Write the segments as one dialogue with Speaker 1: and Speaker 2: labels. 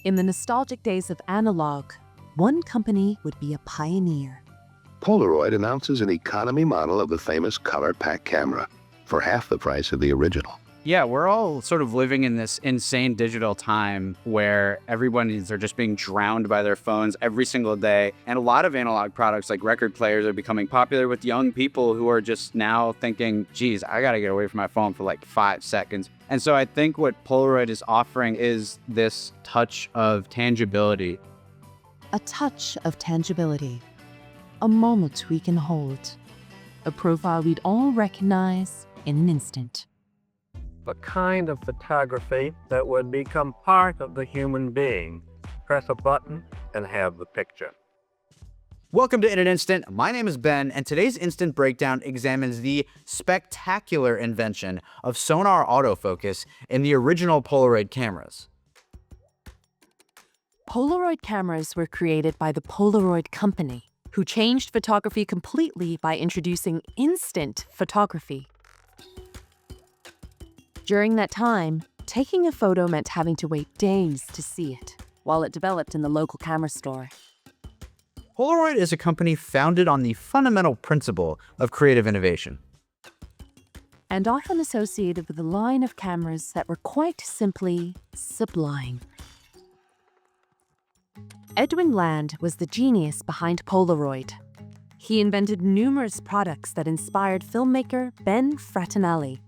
Speaker 1: In the nostalgic days of analog, one company would be a pioneer.
Speaker 2: Polaroid announces an economy model of the famous color pack camera for half the price of the original.
Speaker 3: Yeah, we're all sort of living in this insane digital time where are just being drowned by their phones every single day. And a lot of analog products like record players are becoming popular with young people who are just now thinking, geez, I got to get away from my phone for like 5 seconds. And so I think what Polaroid is offering is this touch of tangibility.
Speaker 1: A touch of tangibility. A moment we can hold. A profile we'd all recognize in an instant.
Speaker 4: The kind of photography that would become part of the human being. Press a button and have the picture.
Speaker 3: Welcome to In an Instant. My name is Ben, and today's Instant Breakdown examines the spectacular invention of sonar autofocus in the original Polaroid cameras.
Speaker 1: Polaroid cameras were created by the Polaroid company, who changed photography completely by introducing instant photography. During that time, taking a photo meant having to wait days to see it, while it developed in the local camera store.
Speaker 3: Polaroid is a company founded on the fundamental principle of creative innovation.
Speaker 1: And often associated with a line of cameras that were quite simply sublime. Edwin Land was the genius behind Polaroid. He invented numerous products that inspired filmmaker Ben Frattanelli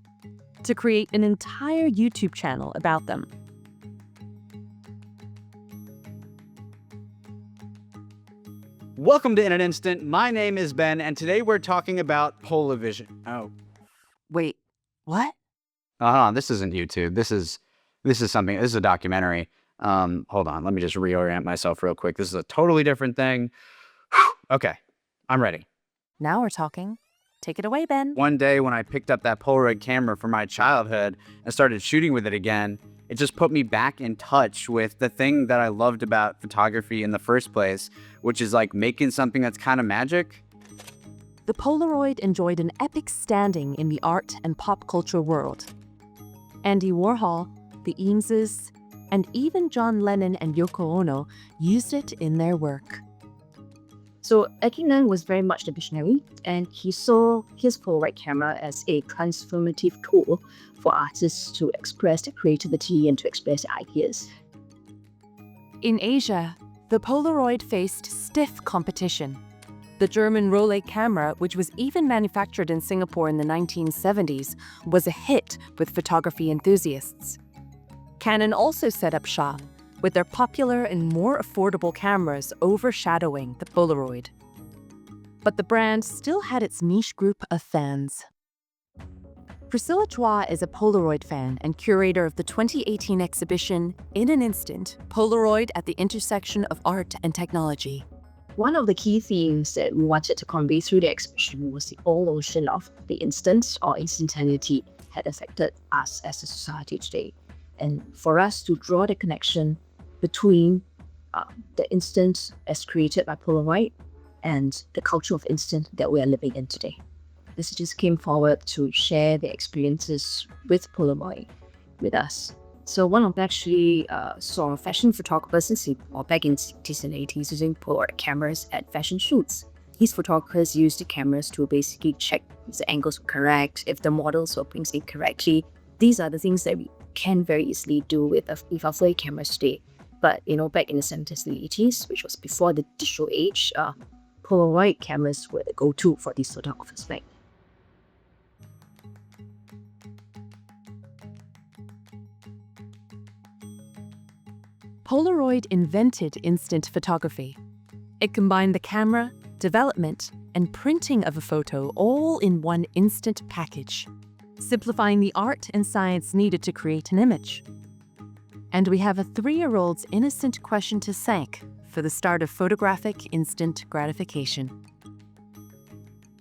Speaker 1: to create an entire YouTube channel about them.
Speaker 3: Welcome to In an Instant. My name is Ben, and today we're talking about Polavision. Oh.
Speaker 1: Wait, what?
Speaker 3: Hold on, this isn't YouTube. This is a documentary. Hold on, let me just reorient myself real quick. This is a totally different thing. Okay, I'm ready.
Speaker 1: Now we're talking. Take it away, Ben.
Speaker 3: One day when I picked up that Polaroid camera from my childhood and started shooting with it again, it just put me back in touch with the thing that I loved about photography in the first place, which is like making something that's kind of magic.
Speaker 1: The Polaroid enjoyed an epic standing in the art and pop culture world. Andy Warhol, the Eameses, and even John Lennon and Yoko Ono used it in their work.
Speaker 5: So Edwin Land was very much the visionary, and he saw his Polaroid camera as a transformative tool for artists to express their creativity and to express their ideas.
Speaker 1: In Asia, the Polaroid faced stiff competition. The German Rollei camera, which was even manufactured in Singapore in the 1970s, was a hit with photography enthusiasts. Canon also set up shop, with their popular and more affordable cameras overshadowing the Polaroid. But the brand still had its niche group of fans. Priscilla Chua is a Polaroid fan and curator of the 2018 exhibition, In an Instant, Polaroid at the Intersection of Art and Technology.
Speaker 5: One of the key themes that we wanted to convey through the exhibition was the whole notion of the instant or instantaneity had affected us as a society today. And for us to draw the connection between the instant as created by Polaroid and the culture of instant that we are living in today. This just came forward to share their experiences with Polaroid with us. So one of them actually saw fashion photographers back in the 60s and 80s using Polaroid cameras at fashion shoots. These photographers used the cameras to basically check if the angles were correct, if the models were posing correctly. These are the things that we can very easily do with our Polaroid cameras today. But back in the 70s and 80s, which was before the digital age, Polaroid cameras were the go-to for these photographers back then.
Speaker 1: Polaroid invented instant photography. It combined the camera, development, and printing of a photo all in one instant package, simplifying the art and science needed to create an image. And we have a 3-year-old's innocent question to thank for the start of photographic instant gratification.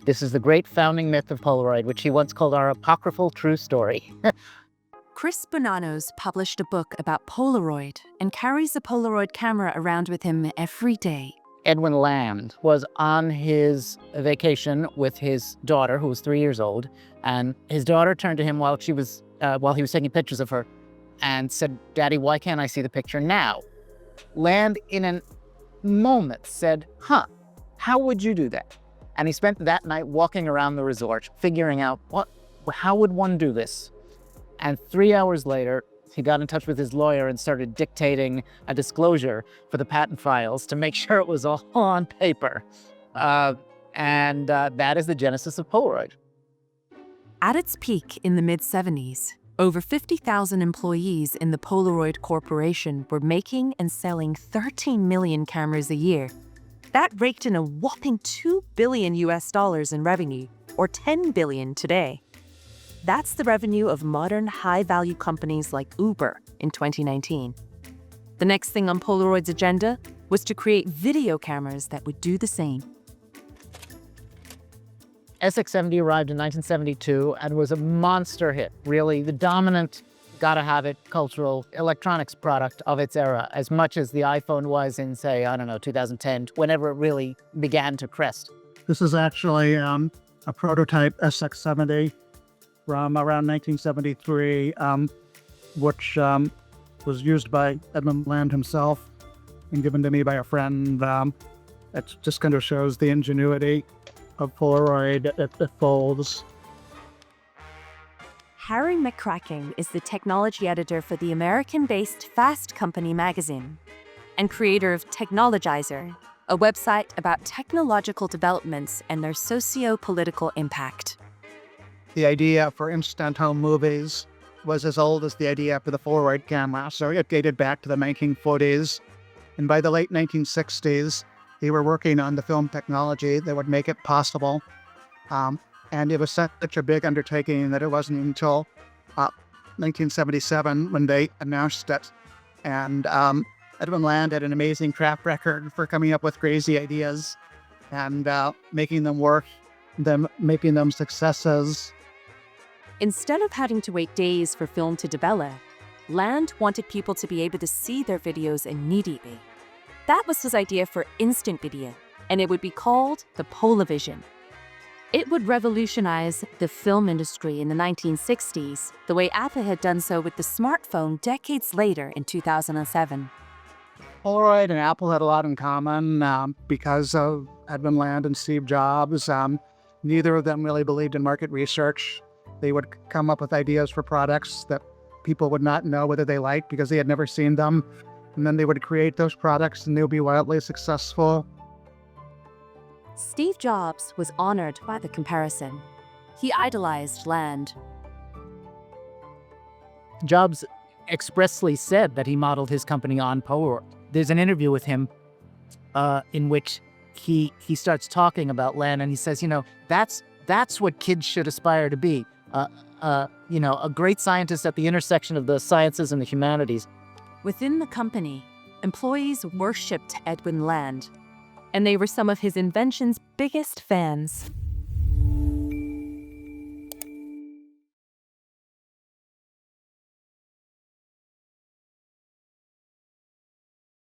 Speaker 6: This is the great founding myth of Polaroid, which he once called our apocryphal true story.
Speaker 1: Chris Bonanos published a book about Polaroid and carries a Polaroid camera around with him every day.
Speaker 6: Edwin Land was on his vacation with his daughter, who was 3 years old, and his daughter turned to him while he was taking pictures of her and said, "Daddy, why can't I see the picture now?" Land, in a moment, said, how would you do that? And he spent that night walking around the resort, figuring out how would one do this? And 3 hours later, he got in touch with his lawyer and started dictating a disclosure for the patent files to make sure it was all on paper. And that is the genesis of Polaroid.
Speaker 1: At its peak in the mid-70s, over 50,000 employees in the Polaroid Corporation were making and selling 13 million cameras a year. That raked in a whopping $2 billion in revenue, or $10 billion today. That's the revenue of modern high-value companies like Uber in 2019. The next thing on Polaroid's agenda was to create video cameras that would do the same.
Speaker 6: SX70 arrived in 1972 and was a monster hit, really the dominant, gotta-have-it cultural electronics product of its era, as much as the iPhone was in, say, 2010, whenever it really began to crest.
Speaker 7: This is actually a prototype SX70 from around 1973, which was used by Edwin Land himself and given to me by a friend. It just kind of shows the ingenuity of Polaroid. It folds.
Speaker 1: Harry McCracken is the technology editor for the American-based Fast Company magazine and creator of Technologizer, a website about technological developments and their socio-political impact.
Speaker 7: The idea for instant home movies was as old as the idea for the Polaroid camera, so it dated back to the 1940s. And by the late 1960s, they were working on the film technology that would make it possible. And it was such a big undertaking that it wasn't until 1977 when they announced it. And Edwin Land had an amazing track record for coming up with crazy ideas and making them work, making them successes.
Speaker 1: Instead of having to wait days for film to develop, Land wanted people to be able to see their videos immediately. That was his idea for instant video, and it would be called the Polavision. It would revolutionize the film industry in the 1960s, the way Apple had done so with the smartphone decades later in 2007.
Speaker 7: Polaroid and Apple had a lot in common because of Edwin Land and Steve Jobs. Neither of them really believed in market research. They would come up with ideas for products that people would not know whether they liked because they had never seen them. And then they would create those products and they would be wildly successful.
Speaker 1: Steve Jobs was honored by the comparison. He idolized Land.
Speaker 6: Jobs expressly said that he modeled his company on Polaroid. There's an interview with him in which he starts talking about Land, and he says, that's what kids should aspire to be. A great scientist at the intersection of the sciences and the humanities.
Speaker 1: Within the company, employees worshipped Edwin Land, and they were some of his invention's biggest fans.